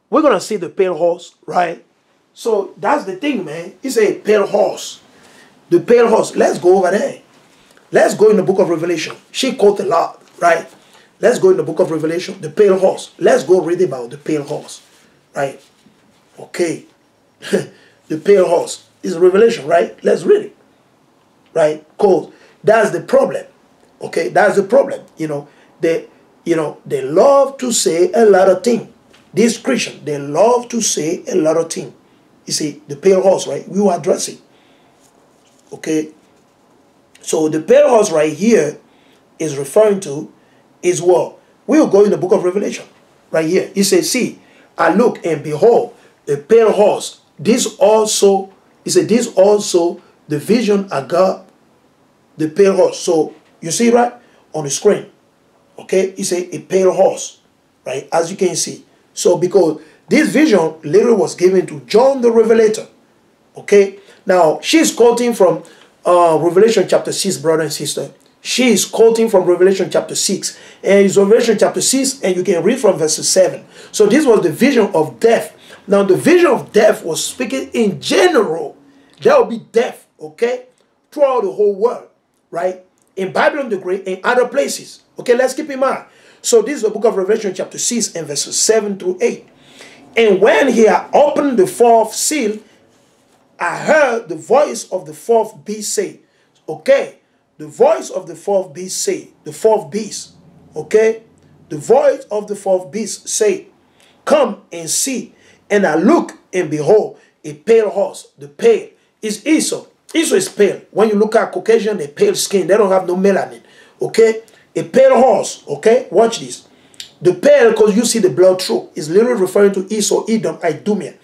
we're going to see the pale horse, right? So that's the thing, man. It's a pale horse. The pale horse. Let's go over there. Let's go in the book of Revelation. She quote a lot, right? Let's go in the book of Revelation. The pale horse. Let's go read about the pale horse, right? Okay. The pale horse is Revelation, right? Let's read it, right? Because that's the problem. Okay, that's the problem. They love to say a lot of things. These Christians, they love to say a lot of things. You see, the pale horse, right? We were addressing. Okay. So the pale horse right here is referring to is what? We will go in the book of Revelation. Right here. He says, see, I look and behold, a pale horse. This also, he said, this also the vision I got, the pale horse. So you see right on the screen. Okay. He said a pale horse. Right. As you can see. So because this vision literally was given to John the Revelator. Okay. Now she's quoting from Revelation chapter 6, brother and sister. She is quoting from Revelation chapter 6. And it's Revelation chapter 6, and you can read from verse 7. So this was the vision of death. Now the vision of death was speaking in general. There will be death, okay, throughout the whole world, right? In Babylon the Great and other places. Okay, let's keep in mind. So this is the book of Revelation chapter 6 and verses 7 through 8. And when he had opened the fourth seal, I heard the voice of the fourth beast say, okay, the voice of the fourth beast say, the fourth beast, okay, the voice of the fourth beast say, come and see. And I look and behold a pale horse. The pale is Esau. Esau is pale. When you look at Caucasian, they pale skin. They don't have no melanin, okay. A pale horse, okay, watch this. The pale, because you see the blood through, is literally referring to Esau, Edom, Idumea,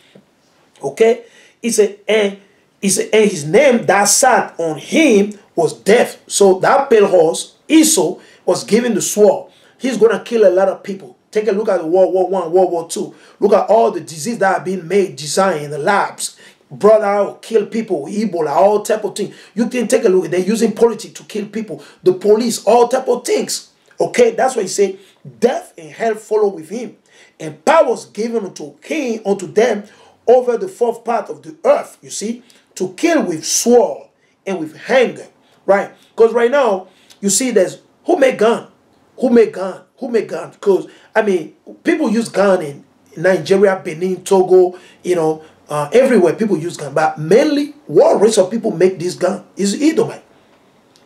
okay. He said, and his name that sat on him was death. So that pale horse, Esau, was given the sword. He's going to kill a lot of people. Take a look at the World War I, World War II. Look at all the diseases that have been made, designed in the labs. Brought out, kill people, Ebola, all type of things. You can take a look. They're using politics to kill people. The police, all type of things. Okay, that's why he said, death and hell follow with him. And power was given unto them over the fourth part of the earth, you see, to kill with sword and with hunger, right? Because right now, you see there's, who make gun? Who make gun? Who make gun? Because, I mean, people use gun in Nigeria, Benin, Togo, everywhere people use gun. But mainly, what race of people make this gun is Edomite.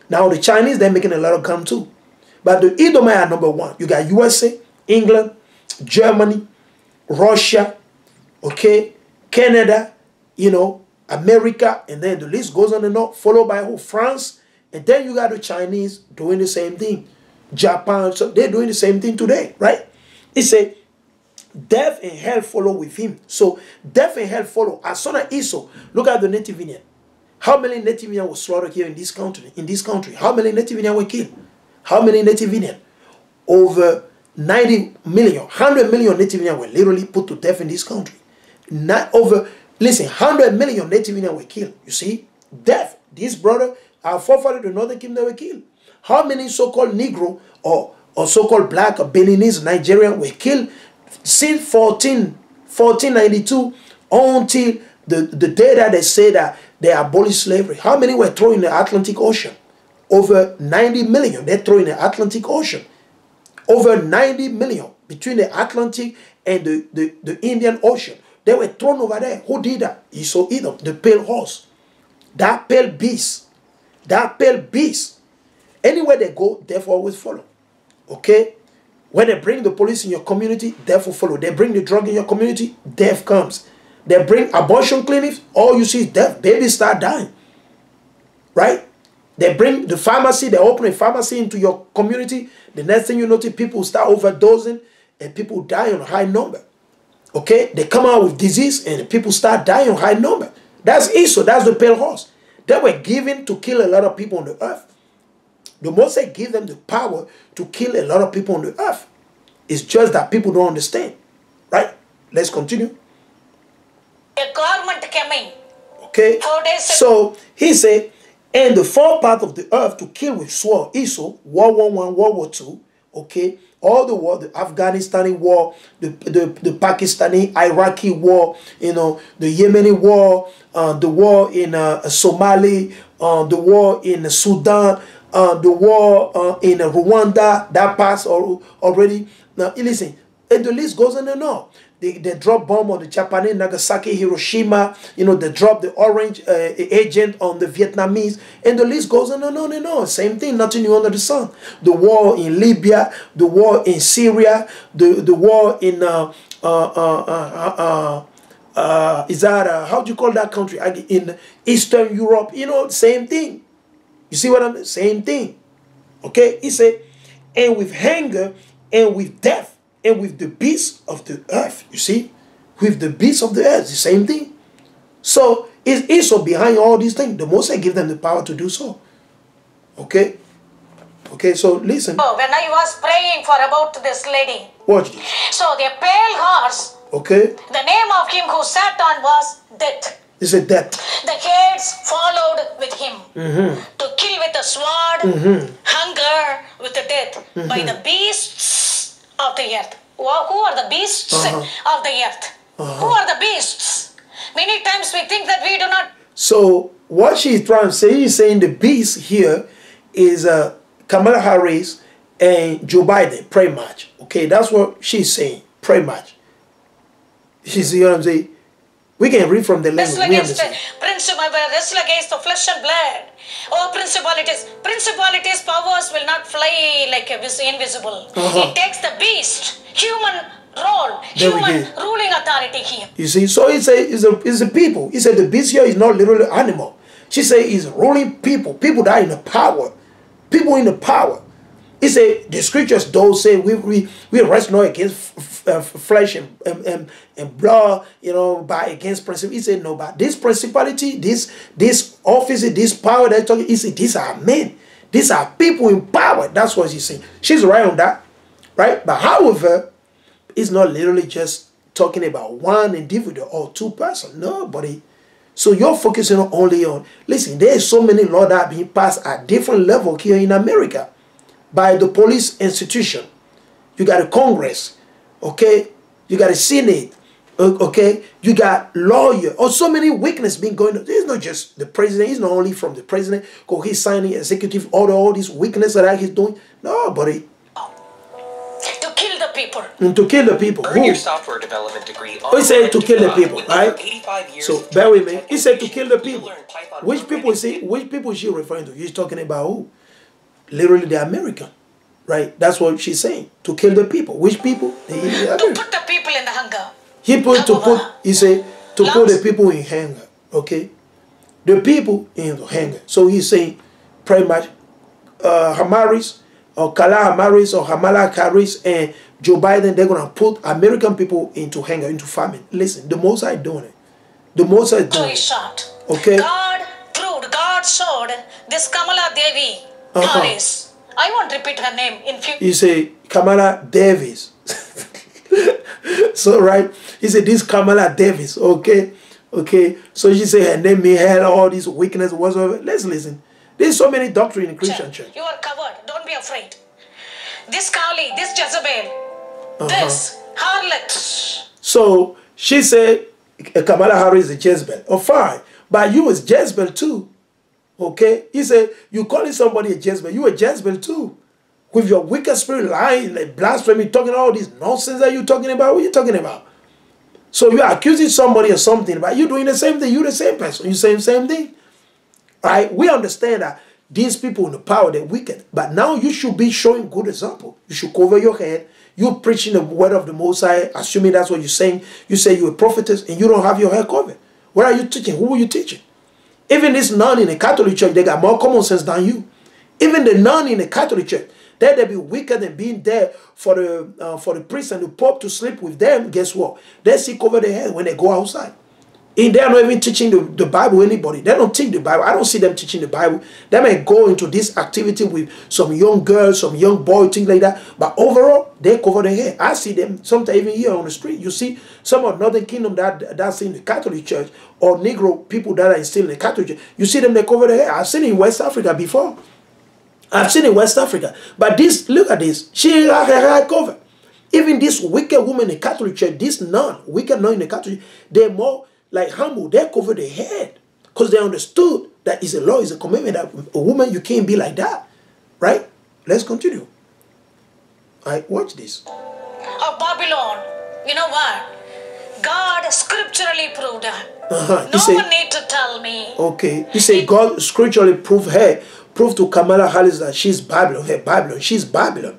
Now, the Chinese, they're making a lot of gun too. But the Edomite are number one. You got USA, England, Germany, Russia, okay, Canada, America, and then the list goes on and on, followed by who? France, and then you got the Chinese doing the same thing. Japan, so they're doing the same thing today, right? It said, death and hell follow with him. So death and hell follow. As son of Esau, look at the Native Indian. How many Native Indian were slaughtered here in this country? How many Native Indian were killed? How many Native Indian? Over 90 million, 100 million Native Indian were literally put to death in this country. Listen, 100 million Native Indian were killed. You see? Death. This brother, our forefathers, the Northern Kingdom, were killed. How many so-called Negro or so-called black or Beninese Nigerian were killed since 1492 until the day that they say that they abolished slavery? How many were thrown in the Atlantic Ocean? Over 90 million. They throw in the Atlantic Ocean. Over 90 million between the Atlantic and the Indian Ocean. They were thrown over there. Who did that? Esau, Edom, the pale horse. That pale beast. That pale beast. Anywhere they go, death always follow. Okay? When they bring the police in your community, death will follow. They bring the drug in your community, death comes. They bring abortion clinics, all you see is death. Babies start dying. Right? They bring the pharmacy, they open a pharmacy into your community. The next thing you notice, people start overdosing and people die on a high number. Okay? They come out with disease and people start dying on a high number. That's Esau. That's the pale horse. They were given to kill a lot of people on the earth. The Most High gave them the power to kill a lot of people on the earth. It's just that people don't understand. Right? Let's continue. The government came in. Okay? So, he said, and the fourth part of the earth to kill with sword, Esau, World War I, World War II, okay? all the war, the Afghanistani war, the Pakistani, Iraqi war, you know, the Yemeni war, the war in Somalia, the war in Sudan, the war in Rwanda, that passed already. Now, listen, and the list goes on and on. They drop bomb on the Japanese, Nagasaki, Hiroshima. You know, they drop the orange agent on the Vietnamese. And the list goes on and on and on. Same thing, nothing new under the sun. The war in Libya, the war in Syria, the war in, is that, how do you call that country? In Eastern Europe, you know, same thing. You see what I mean? Same thing. Okay? He said, and with hunger and with death, and with the beasts of the earth, you see? With the beasts of the earth, the same thing. So, it's also behind all these things. The Most High give them the power to do so. Okay? Okay, so listen. Oh, when I was praying for about this lady. Watch this. So, the pale horse. Okay? The name of him who sat on was Death. It's a death. The heads followed with him to kill with the sword, hunger with the death, by the beasts of the earth. Who are the beasts of the earth? Who are the beasts? Many times we think that we do not. So what she's trying to say, he's saying the beast here is Kamala Harris and Joe Biden, pretty much. Okay, that's what she's saying, pretty much. You see what I'm saying? We can read from the language. Wrestle against the flesh and blood. Oh, principalities. Principalities, powers will not fly like invisible. It takes the beast, human role, human ruling authority here. You see, so it's a people. He said the beast here is not literally animal. She said it's ruling people. People that are in the power. People in the power. He said the scriptures don't say we wrestle not against flesh and blood, you know, but against principle. He said no, but this principality, this office, this power that talking, he said these are men, these are people in power. That's what she's saying. She's right on that, right? But however, it's not literally just talking about one individual or two persons. Nobody. So you're focusing only on. Listen, there are so many laws that are being passed at different levels here in America. By the police institution. You got a Congress, okay? You got a Senate, okay? You got lawyer. Or so many weaknesses being going on. It's not just the president. It's not only from the president because he's signing executive order, all these weaknesses that he's doing. No, buddy. To kill the people. And to kill the people. Earn your software development degree. He said to kill the people, right? So bear with me. He said to kill the people. Which people is he? Which people is she referring to? He's talking about who? Literally the American, right? That's what she's saying. To kill the people. Which people? To put the people in the hunger. He said to put the people in hunger. Okay? The people in hunger. So he's saying pretty much Hamaris or Kala Hamaris or Kamala Harris and Joe Biden, they're gonna put American people into hunger, into famine. Listen, the Most High doing it. The Most High doing it. Okay? God showed this Kamala Devi. Harris. I won't repeat her name in future. You say Kamala Davis. So right, he said this Kamala Davis. Okay, okay. So she said her name may have all these weaknesses whatsoever. Let's listen. There's so many doctrine in Christian church. You are covered. Don't be afraid. This Kali, this Jezebel, this harlot. So she said Kamala Harris is Jezebel. Oh, fine, but you was Jezebel too. Okay? He said, you calling somebody a Jezebel. You a Jezebel too. With your wicked spirit lying, like blasphemy, talking all this nonsense that you're talking about. What are you talking about? So you're accusing somebody of something, but you're doing the same thing. You're the same person. You're saying the same thing. All right? We understand that these people in the power, they're wicked. But now you should be showing good example. You should cover your head. You're preaching the word of the Most High, assuming that's what you're saying. You say you're a prophetess and you don't have your hair covered. What are you teaching? Who are you teaching? Even this nun in the Catholic Church, they got more common sense than you. Even the nun in the Catholic Church, they be wicked than being there for the priest and the pope to sleep with them. Guess what? They seek over their head when they go outside. And they are not even teaching the Bible anybody. They don't teach the Bible. I don't see them teaching the Bible. They may go into this activity with some young girls, some young boy, things like that. But overall, they cover their head. I see them sometimes even here on the street. You see some of Northern Kingdom that's in the Catholic Church or Negro people that are still in the Catholic Church. You see them, they cover their head. I've seen it in West Africa before. I've seen in West Africa. But this, look at this. She had her hair covered. Even this wicked woman in the Catholic Church, this nun, wicked nun in the Catholic Church, they're more like humble. They cover their head because they understood that it's a law, it's a commandment that a woman, you can't be like that. Right? Let's continue. All right, watch this. Of Babylon, you know what? God scripturally proved her. No one need to tell me. Okay. He said God scripturally proved to Kamala Harris that she's Babylon. Her Babylon. She's Babylon.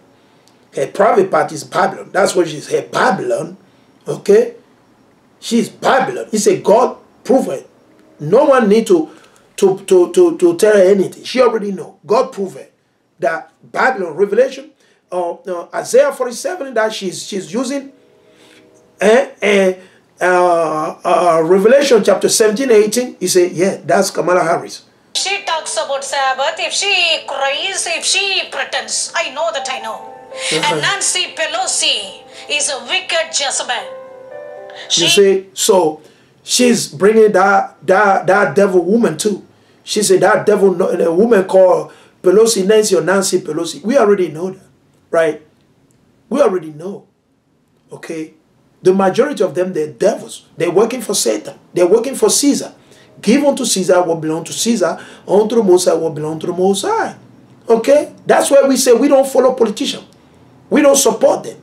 Her private part is Babylon. That's what she's. Her Babylon. Okay. She's Babylon. He said God proved it. No one need to tell her anything. She already know. God proved it. That Babylon, Revelation, Isaiah 47 that she's using, Revelation chapter 17, 18, he said, yeah, that's Kamala Harris. She talks about Sabbath, if she cries, if she pretends, I know that I know. And Nancy Pelosi is a wicked Jezebel. You see, so she's bringing that devil woman too. She said that devil, a woman called Pelosi, Nancy or Nancy Pelosi. We already know that, right? We already know, okay? The majority of them, they're devils. They're working for Satan. They're working for Caesar. Give unto Caesar what belongs to Caesar, unto the Most High what belongs to the Most High. Okay? That's why we say we don't follow politicians. We don't support them.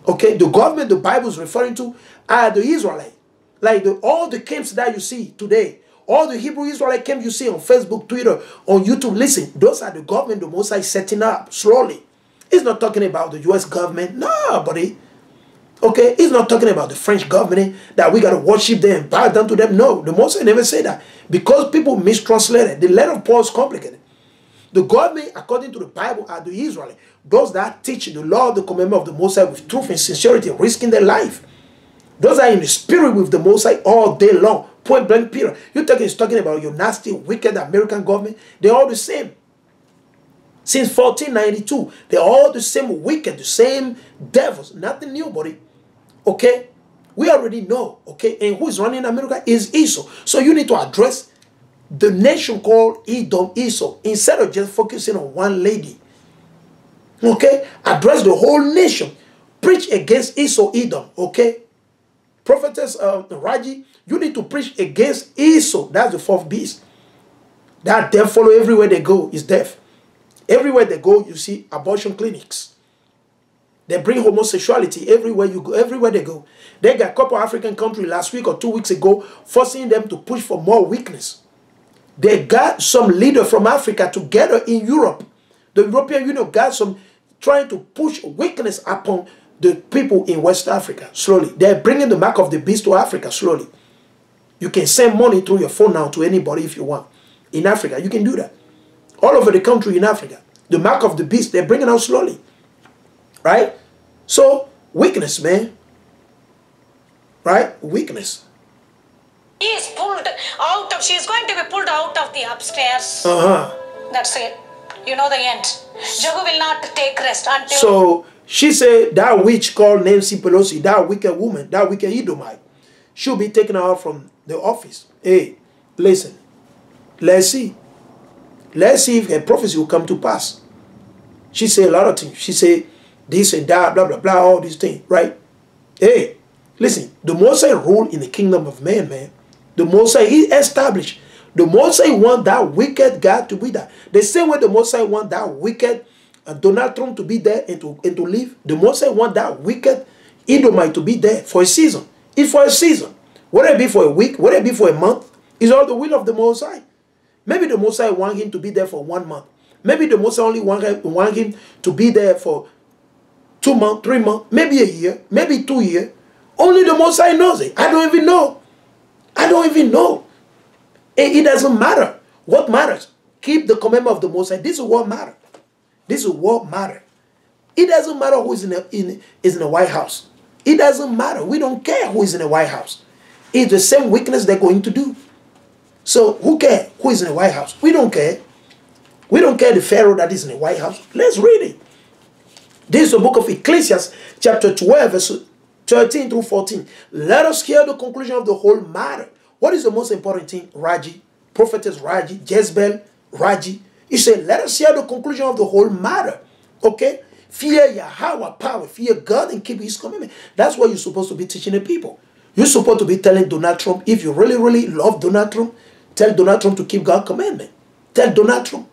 Okay? The government the Bible is referring to are the Israelites. Like all the camps that you see today, all the Hebrew Israelite camps you see on Facebook, Twitter, on YouTube, listen, those are the government the Most High is setting up slowly. It's not talking about the U.S. government. No, buddy. Okay, he's not talking about the French government that we got to worship them, bow down to them. No, the Most High never said that. Because people mistranslated. The letter of Paul is complicated. The government, according to the Bible, are the Israelites. Those that teach the law, the commandment of the Most High with truth and sincerity, risking their life. Those are in the spirit with the Most High all day long. Point blank period. You think he's talking about your nasty, wicked American government? They're all the same. Since 1492, they're all the same wicked, the same devils. Nothing new, buddy. Okay, we already know, okay, and who is running America is Esau. So you need to address the nation called Edom, Esau, instead of just focusing on one lady. Okay, address the whole nation. Preach against Esau, Edom, okay? Prophetess Raji, you need to preach against Esau. That's the fourth beast. That death follow everywhere they go is death. Everywhere they go, you see abortion clinics. They bring homosexuality everywhere you go, everywhere they go. They got a couple of African countries last week or 2 weeks ago forcing them to push for more weakness. They got some leader from Africa together in Europe. The European Union got some trying to push weakness upon the people in West Africa slowly. They're bringing the mark of the beast to Africa slowly. You can send money through your phone now to anybody if you want. In Africa, you can do that. All over the country in Africa. The mark of the beast, they're bringing out slowly. Right? So, weakness, man. Right? Weakness. She's pulled out of, she's going to be pulled out of the upstairs. That's it. You know the end. Jehu will not take rest until... So, she said that witch called Nancy Pelosi, that wicked woman, that wicked Edomite, she'll be taken out from the office. Hey, listen. Let's see. Let's see if her prophecy will come to pass. She said a lot of things. She said this and that, blah, blah, blah, all these things, right? Hey, listen, the Most High rule in the kingdom of man, man. The Most High, he established. The Most High want that wicked guy to be there. The same way the Most High want that wicked Donald Trump to be there and to live. The Most High want that wicked Edomite to be there for a season. It's for a season. Whether it be for a week, whether it be for a month, it's all the will of the Most High. Maybe the Most High want him to be there for 1 month. Maybe the Most High only want him to be there for 2 months, 3 months, maybe a year, maybe 2 years. Only the Most High knows it. I don't even know. I don't even know. It doesn't matter. What matters? Keep the commandment of the Most High. This is what matters. This is what matters. It doesn't matter who is in the White House. It doesn't matter. We don't care who is in the White House. It's the same weakness they're going to do. So who cares who is in the White House? We don't care. We don't care the Pharaoh that is in the White House. Let's read it. This is the book of Ecclesiastes, chapter 12, verse 13 through 14. Let us hear the conclusion of the whole matter. What is the most important thing, Raji? Prophetess Raji, Jezbel, Raji. He said, let us hear the conclusion of the whole matter. Okay? Fear Yahweh power. Fear God and keep his commandment. That's what you're supposed to be teaching the people. You're supposed to be telling Donald Trump, if you really, really love Donald Trump, tell Donald Trump to keep God's commandment. Tell Donald Trump.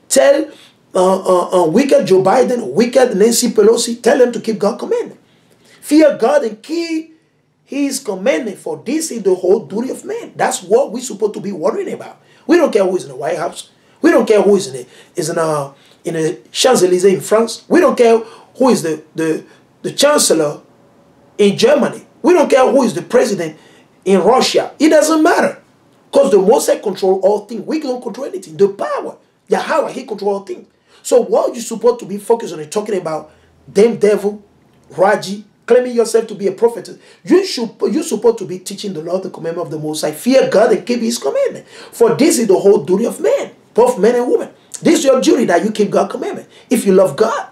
Tell wicked Joe Biden, wicked Nancy Pelosi, tell them to keep God's commandment. Fear God and keep his commandment, for this is the whole duty of man. That's what we're supposed to be worrying about. We don't care who is in the White House. We don't care who is in the Champs-Élysées in France. We don't care who is the chancellor in Germany. We don't care who is the president in Russia. It doesn't matter. Because the Most High control all things. We don't control anything. The power, Yahweh, he control all things. So what you're supposed to be focused on is talking about them devil, Raji, claiming yourself to be a prophet. You're supposed to be teaching the Lord the commandment of the Most High. Fear God and keep his commandment. For this is the whole duty of man, both men and women. This is your duty, that you keep God's commandment. If you love God,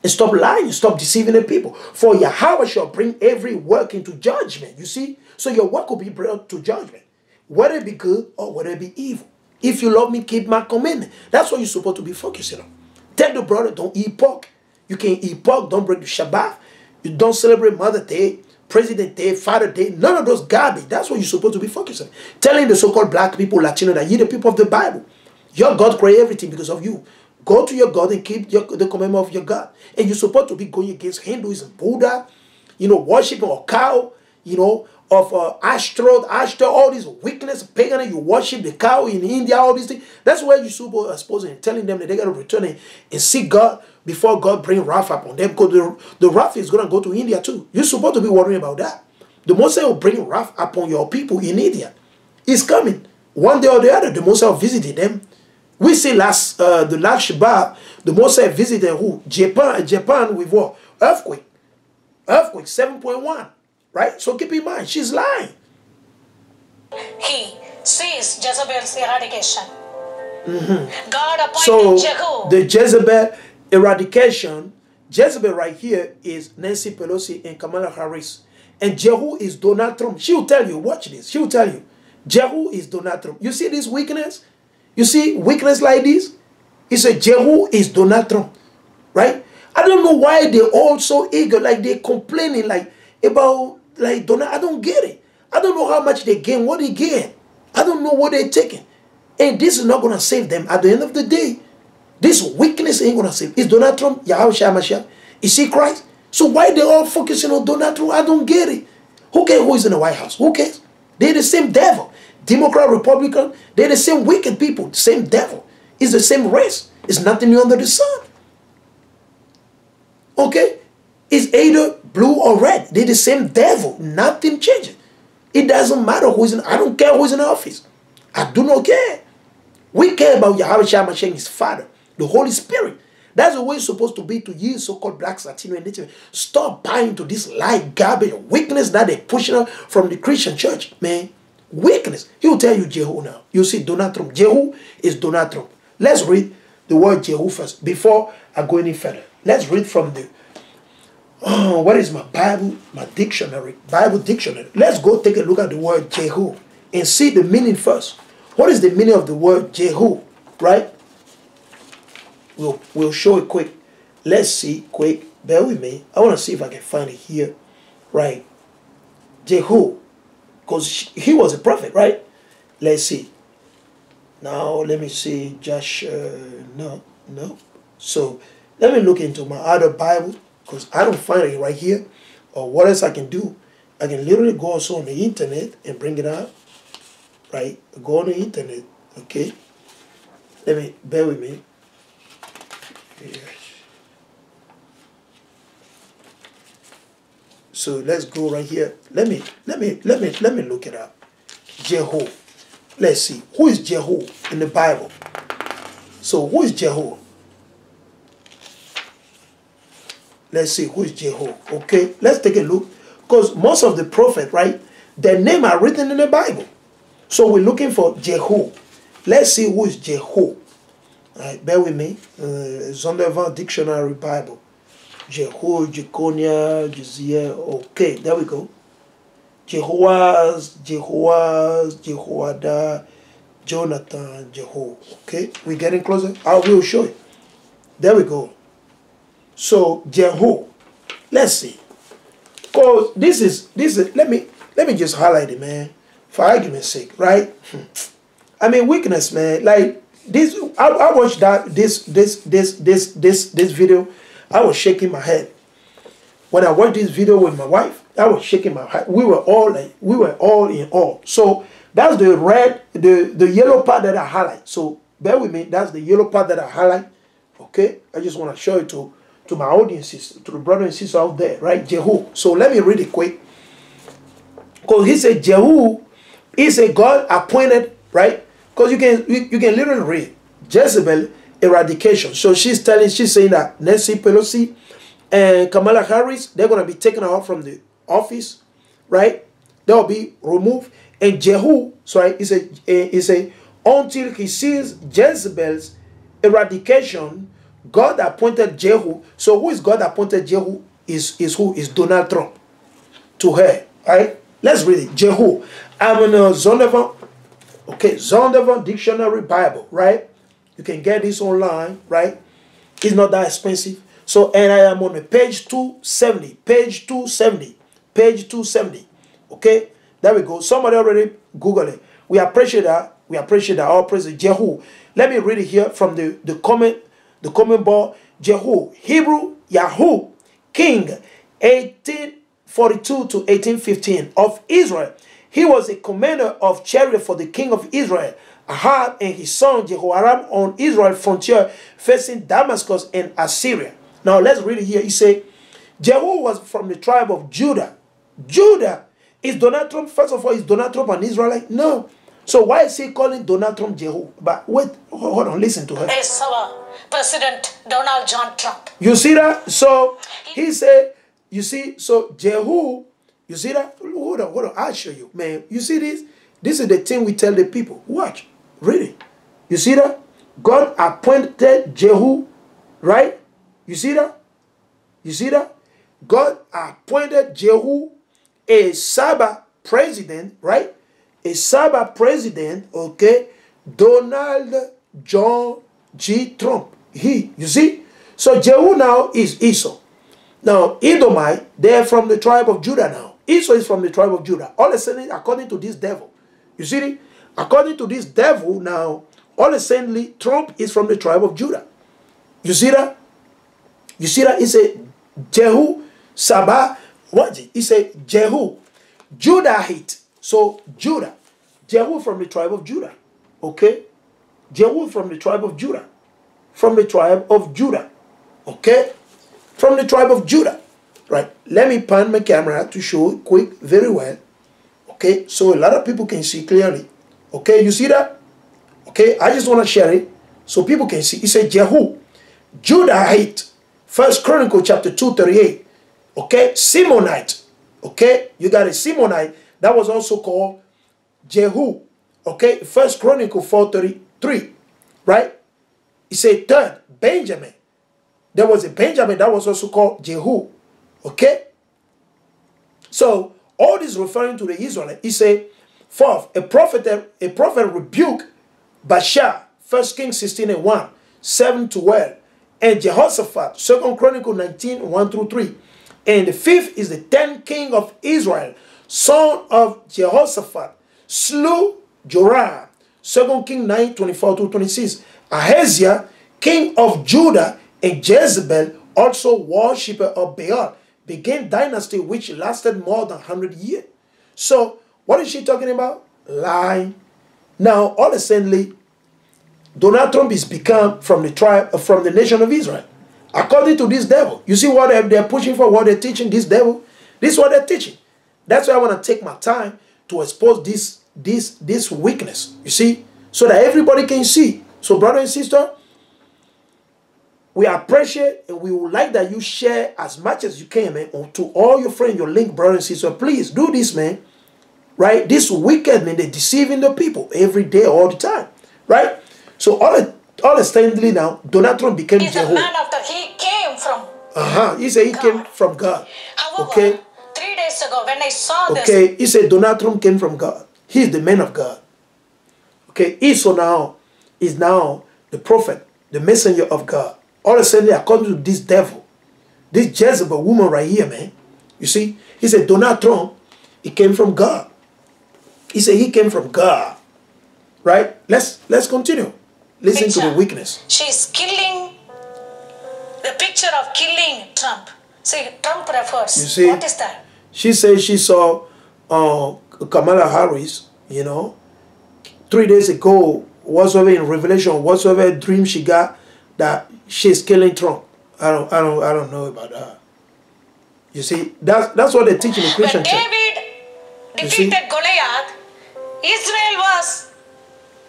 and stop lying, stop deceiving the people. For Yahweh shall bring every work into judgment. You see? So your work will be brought to judgment. Whether it be good or whether it be evil. If you love me, keep my commandment. That's what you're supposed to be focusing on. Tell the brother, don't eat pork. You can't eat pork. Don't break the Shabbat. You don't celebrate Mother Day, President Day, Father Day. None of those garbage. That's what you're supposed to be focusing on. Telling the so-called black people, Latino, that you're the people of the Bible. Your God created everything because of you. Go to your God and keep the commandment of your God. And you're supposed to be going against Hinduism, Buddha, worshiping a cow, of Ashtaroth, all these weakness, pagan, you worship the cow in India, all these things. That's where you're supposed to telling them that they got to return and seek God before God bring wrath upon them. Because the wrath is going to go to India too. You're supposed to be worrying about that. The Most High will bring wrath upon your people in India. It's coming. One day or the other, the Most High visited them. We see the last Shabbat, the Most High visited who? Japan with what? Earthquake. Earthquake 7.1. Right? So keep in mind, she's lying. He sees Jezebel's eradication. God appointed so Jehu. The Jezebel eradication, Jezebel right here is Nancy Pelosi and Kamala Harris. And Jehu is Donald Trump. She will tell you, watch this. She will tell you, Jehu is Donald Trump. You see this weakness? You see weakness like this? It's a Jehu is Donald Trump. Right? I don't know why they're all so eager, like they're complaining about Donald. I don't get it. I don't know how much they gain, what they gain. I don't know what they're taking. And this is not going to save them. At the end of the day, this weakness ain't going to save. Is Donald Trump, YAHAWASHI, is he Christ? So why they all focusing on Donald Trump? I don't get it. Who cares who is in the White House? Who cares? They're the same devil. Democrat, Republican, they're the same wicked people. Same devil. It's the same race. It's nothing new under the sun. Okay? It's either blue or red. They're the same devil. Nothing changes. It doesn't matter who is in. I don't care who is in office. I do not care. We care about YAHAWASHI and his Father, the Holy Spirit. That's the way it's supposed to be to you, so-called blacks, Latino, and Native. Stop buying to this lie, garbage, weakness that they're pushing out from the Christian church, man. Weakness. He will tell you Jehu now. You see Donald Trump. Jehu is Donald Trump. Let's read the word Jehu first before I go any further. Let's read from the what is my Bible? My dictionary. Bible dictionary. Let's go take a look at the word Jehu and see the meaning first. What is the meaning of the word Jehu? Right? We'll show it quick. Let's see quick. Bear with me. I want to see if I can find it here. Right. Jehu. Because he was a prophet, right? Let's see. Now, let me see. No. So, let me look into my other Bible. Because I don't find it right here. Or what else I can do? I can literally go also on the internet and bring it out. Right? Go on the internet. Okay? Bear with me. Yes. So let's go right here. Let me look it up. Jehu. Let's see. Who is Jehu in the Bible? So who is Jehu? Let's see who is Jehu. Okay, let's take a look. Because most of the prophets, right, their name are written in the Bible. So we're looking for Jehu. Let's see who is Jehu. All right, bear with me. Zondervan Dictionary Bible. Jehu, Jeconia, Jeziel. Okay, there we go. Jehoaz, Jehoada, Jonathan, Jehu. Okay, we're getting closer. I will show you. There we go. So Jehu. Let's see. Cause this is let me just highlight it, man, for argument's sake, right? I mean, weakness, man. Like this, I watched this video. I was shaking my head when I watched this video with my wife. I was shaking my head. We were all in awe. So that's the red, the yellow part that I highlight. So bear with me. That's the yellow part that I highlight. Okay, I just want to show it to my audiences, to the brothers and sisters out there, right? Jehu. So let me read it quick. Because he said Jehu is a God appointed, right? Because you can literally read Jezebel eradication. So she's saying that Nancy Pelosi and Kamala Harris, they're going to be taken out from the office, right? They'll be removed. And Jehu, sorry, is a until he sees Jezebel's eradication, God appointed Jehu. So who is God appointed Jehu? Is who? Is Donald Trump to her, right? Let's read it. Jehu. I'm in a Zondervan, okay, Zondervan Dictionary Bible, right? You can get this online, right? It's not that expensive. So, and I am on the page 270. Page 270. Page 270. Okay? There we go. Somebody already Google it. We appreciate that. We appreciate that. All praise Jehu. Let me read it here from the comment bar. Jehu, Hebrew, Yahoo, King, 1842 to 1815 of Israel. He was a commander of chariot for the king of Israel, Ahab, and his son Jehoram on Israel frontier facing Damascus and Assyria. Now let's read it here. He said, Jehu was from the tribe of Judah. Judah. Is Donald Trump, first of all, is Donald Trump an Israelite? No. So why is he calling Donald Trump Jehu? But wait, hold on, listen to her. Is our President Donald John Trump. You see that? So he said, you see, so Jehu, you see that? Hold on, I'll show you, man. You see this? This is the thing we tell the people. Watch, read it. You see that? God appointed Jehu, right? You see that? You see that? God appointed Jehu a Sabbath president, right? A Sabbath president, okay? Donald John G. Trump. You see? So Jehu now is Esau. Now, Edomite, they're from the tribe of Judah now. Esau is from the tribe of Judah. All of a sudden, according to this devil. You see it? According to this devil now, all of a sudden, Trump is from the tribe of Judah. You see that? You see that? It's a Jehu, Sabbath. What? It's a Jehu. Judahite. So, Judah. Jehu from the tribe of Judah. Okay? Jehu from the tribe of Judah. From the tribe of Judah. Okay? From the tribe of Judah. Right. Let me pan my camera to show it quick, very well. Okay? So, a lot of people can see clearly. Okay? You see that? Okay? I just want to share it so people can see. It says Jehu. Judahite. 1 Chronicles chapter 2:38. Okay? Simonite. Okay? You got a Simonite. That was also called Jehu. Okay? 1 Chronicles 4:33. Right? He said third, Benjamin. There was a Benjamin that was also called Jehu. Okay? So, all this referring to the Israelites. He said, fourth, a prophet rebuked Baasha, 1 Kings 16:1, 7-12. And Jehoshaphat, 2 Chronicles 19:1-3. And the fifth is the 10th king of Israel, son of Jehoshaphat, slew Joram, 2 Kings 9:24-26. Ahaziah, king of Judah, and Jezebel, also worshipper of Baal, began dynasty which lasted more than 100 years. So, what is she talking about? Lying. Now, all of a sudden, Donald Trump is become from the tribe, from the nation of Israel. According to this devil. You see what they're pushing for, what they're teaching, this devil? This is what they're teaching. That's why I want to take my time to expose this weakness, you see, so that everybody can see. So, brother and sister, we appreciate and we would like that you share as much as you can, man, to all your friends, your link, brother and sister. Please do this, man. Right? This wicked, man, they're deceiving the people every day, all the time. Right? So, all instantly now, Donald Trump became He's Jehovah. a man after he came from He said he came from God. However, Okay? 3 days ago when I saw this, Okay, he said Donald Trump came from God. He's the man of God. Okay, Esau now is now the prophet, the messenger of God. All of a sudden, according to this devil, this Jezebel woman right here, man, you see, he said Donald Trump, he came from God. He said he came from God. Right? Let's continue. Listen to the weakness. She's killing, the picture of killing Trump. See, Trump refers. You see, what is that? She said she saw Kamala Harris, you know, 3 days ago, whatsoever in Revelation, whatsoever dream she got, that she's killing Trump. I don't know about that. You see, that's what they teach in the Christian church. When David defeated Goliath, Israel was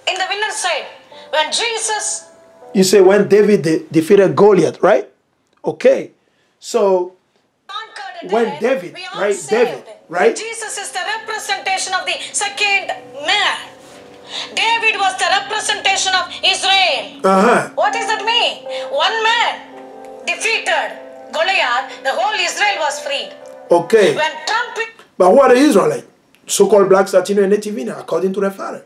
in the winner's side. When Jesus... You say when David defeated Goliath, right? Okay. So, when David, right? David, right? Jesus is the representation of the second man. David was the representation of Israel. What does that mean? One man defeated Goliath, the whole Israel was freed. Okay. When Trump... But who are the Israelites? So-called blacks, Latino, and Native Indian, according to their father.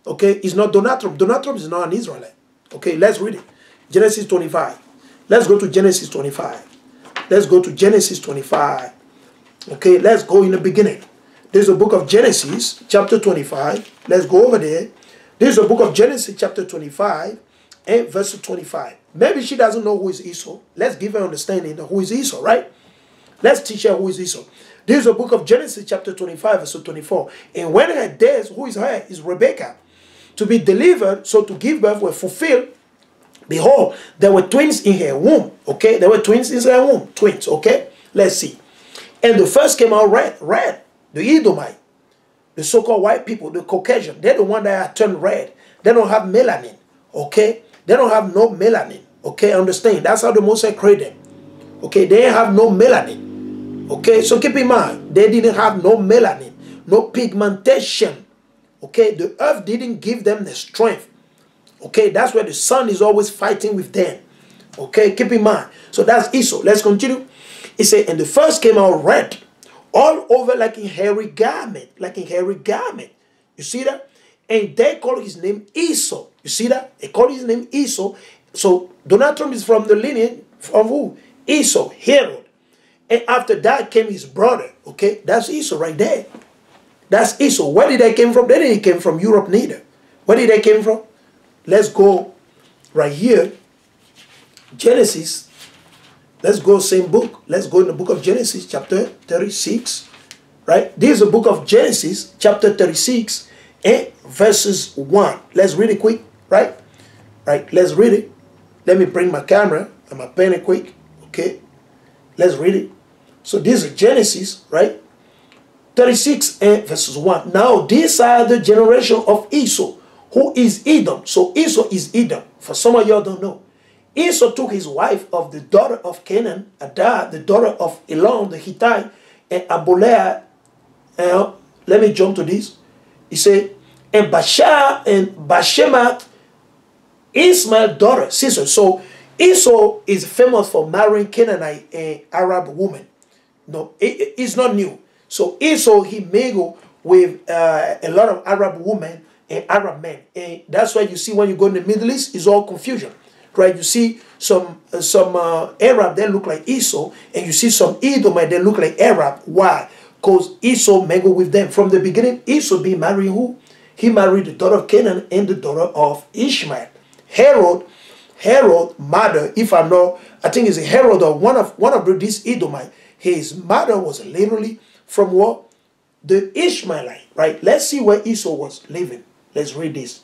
Okay, it's not Donald Trump. Donald Trump is not an Israelite. Okay, let's read it. Genesis 25. Let's go to Genesis 25. Let's go to Genesis 25. Okay, let's go in the beginning. There's a book of Genesis, chapter 25. Let's go over there. There's a book of Genesis, chapter 25, and verse 25. Maybe she doesn't know who is Esau. Let's give her understanding of who is Esau, right? Let's teach her who is Esau. There's a book of Genesis, chapter 25, verse 24. And when her days, who is her? Is Rebekah. To be delivered, so to give birth, were fulfilled. Behold, there were twins in her womb. Okay, there were twins in her womb. Twins, okay? Let's see. And the first came out red. The Edomite. The so-called white people, the Caucasian. They're the one that are turned red. They don't have melanin. Okay? They don't have no melanin. Okay, understand? That's how the Mosai created them. Okay, they have no melanin. Okay, so keep in mind, they didn't have no melanin, no pigmentation. Okay, the earth didn't give them the strength. Okay, that's where the sun is always fighting with them. Okay, keep in mind. So that's Esau. Let's continue. It said, and the first came out red, all over like in hairy garment, You see that? And they call his name Esau. You see that? They call his name Esau. So Donald Trump is from the lineage of who? Esau, Herod. And after that came his brother. Okay, that's Esau right there. That's Esau. Where did they come from? They didn't come from Europe neither. Where did they come from? Let's go right here. Genesis. Let's go same book. Let's go in the book of Genesis, chapter 36. Right? This is the book of Genesis, chapter 36, and verses 1. Let's read it quick. Right? Right? Let's read it. Let me bring my camera and my pen quick. Okay? Let's read it. So this is Genesis, right? 36 and verses 1. Now these are the generation of Esau, who is Edom. So Esau is Edom. For some of y'all don't know. Esau took his wife of the daughter of Canaan, Adah, the daughter of Elon, the Hittite, and Abolea. Let me jump to this. He said, and Bashar and Bashemat, Ismail's daughter, sister. So Esau is famous for marrying Canaanite and Arab women. No, it's not new. So Esau, he mingled with a lot of Arab women and Arab men. And that's why you see when you go in the Middle East, it's all confusion. Right? You see some Arab, they look like Esau. And you see some Edomite, they look like Arab. Why? Because Esau mingled with them. From the beginning, Esau be marrying who? He married the daughter of Canaan and the daughter of Ishmael. Herod mother, if I know, I think it's a Herod or one of these Edomite. His mother was literally from what? The Ishmaelite, right? Let's see where Esau was living. Let's read this.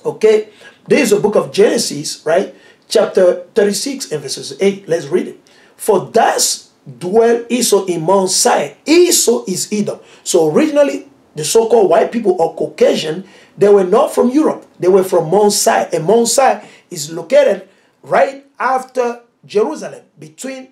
Okay, there is a book of Genesis, right? Chapter 36 and verses 8. Let's read it. For thus dwell Esau in Mount Seir. Esau is Edom. So originally, the so-called white people or Caucasian, they were not from Europe. They were from Mount Seir. And Mount Seir is located right after Jerusalem, between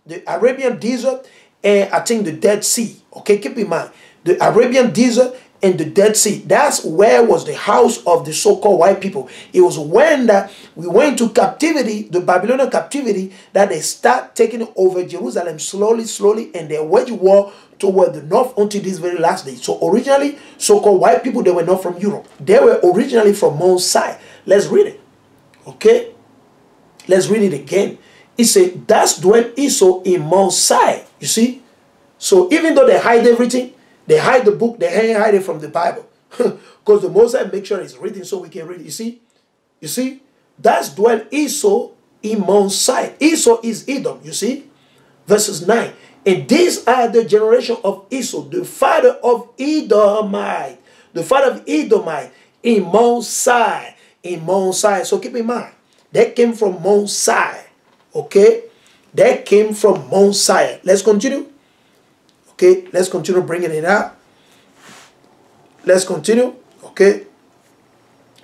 the Arabian desert and I think the Dead Sea. Okay, keep in mind. The Arabian desert and the Dead Sea. That's where was the house of the so-called white people. It was when that we went to captivity, the Babylonian captivity, that they start taking over Jerusalem slowly, and they wage war toward the north until this very last day. So originally, so-called white people, they were not from Europe. They were originally from Mount Sinai. Let's read it. Okay? Let's read it again. It said, thus dwelt Esau in Mount Sinai. You see? So even though they hide everything, they hide the book, they hide it from the Bible. Because the Most High make sure it's written so we can read it. You see? You see? Thus dwelt Esau in Mount Sinai. Esau is Edom. You see? Verses 9. And these are the generation of Esau, the father of Edomite. The father of Edomite in Mount Sinai. In Mount Sinai. So keep in mind, that came from Mount Sinai. Okay? That came from Mount Sinai. Let's continue. Okay, let's continue bringing it up. Let's continue. Okay.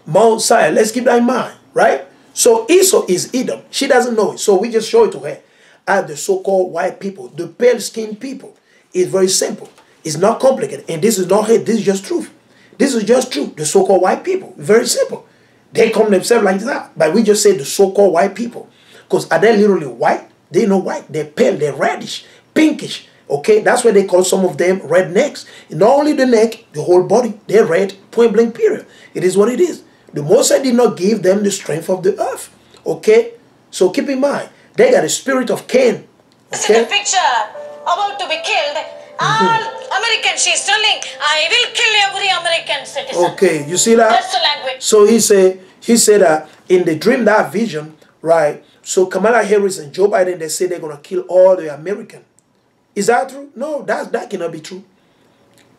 Mount Sinai. Let's keep that in mind. Right? So Esau is Edom. She doesn't know it. So we just show it to her. As the so-called white people, the pale-skinned people. It's very simple. It's not complicated. And this is not hate. This is just truth. This is just truth. The so-called white people. Very simple. They come themselves like that. But we just say the so-called white people. Because are they literally white? They're not white. They're pale. They're reddish. Pinkish. Okay, that's why they call some of them rednecks. Not only the neck, the whole body. They're red, point blank period. It is what it is. The Most High did not give them the strength of the earth. Okay, so keep in mind, they got a spirit of Cain. See the picture about to be killed. All Americans, she's telling, I will kill every American citizen. Okay, you see that? That's the language. So he said that in the dream, that vision, right? So Kamala Harris and Joe Biden, they say they're going to kill all the Americans. Is that true? No, that cannot be true.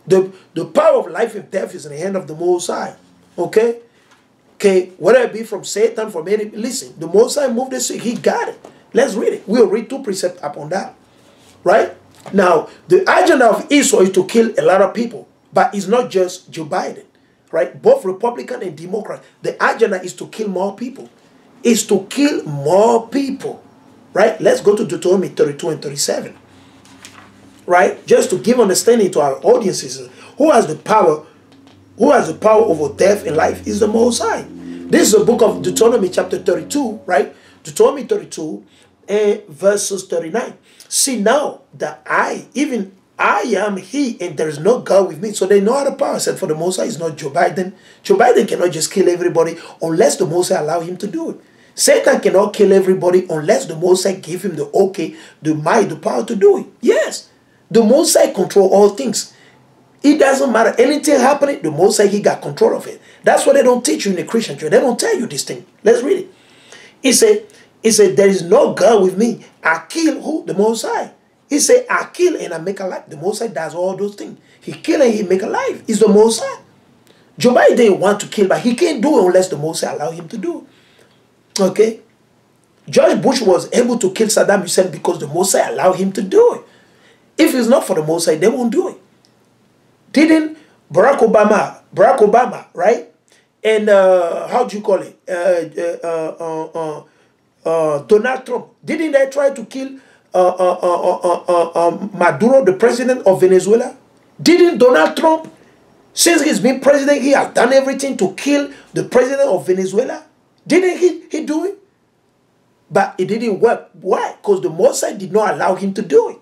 The power of life and death is in the hand of the Most High. Okay? Okay, whether it be from Satan, from any, listen, the Most High moved this, he got it. Let's read it. We'll read 2 precepts upon that. Right? Now, the agenda of Esau is to kill a lot of people. But it's not just Joe Biden. Right? Both Republican and Democrat. The agenda is to kill more people. It's to kill more people. Right? Let's go to Deuteronomy 32 and 37. Right? Just to give understanding to our audiences, who has the power over death and life is the Most High. This is the book of Deuteronomy chapter 32, right? Deuteronomy 32 and verses 39. See now that I am he, and there is no God with me. So they know how the power said for the Most High is not Joe Biden. Joe Biden cannot just kill everybody unless the Most High allow him to do it. Satan cannot kill everybody unless the Most High give him the okay, the might, the power to do it. Yes. The Most High control all things. It doesn't matter. Anything happening, the Most High, he got control of it. That's what they don't teach you in the Christian church. They don't tell you this thing. Let's read it. It said, there is no God with me. I kill who? The Most High. He said, I kill and I make alive. The Most High does all those things. He kill and he make alive. It's the Most High. Joe Biden didn't want to kill, but he can't do it unless the Most High allow him to do it. Okay? George Bush was able to kill Saddam Hussein because the Most High allowed him to do it. If it's not for the Most High, they won't do it. Didn't Barack Obama, right? And how do you call it? Donald Trump. Didn't they try to kill Maduro, the president of Venezuela? Didn't Donald Trump, since he's been president, he has done everything to kill the president of Venezuela? Didn't he do it? But it didn't work. Why? Because the Most High did not allow him to do it.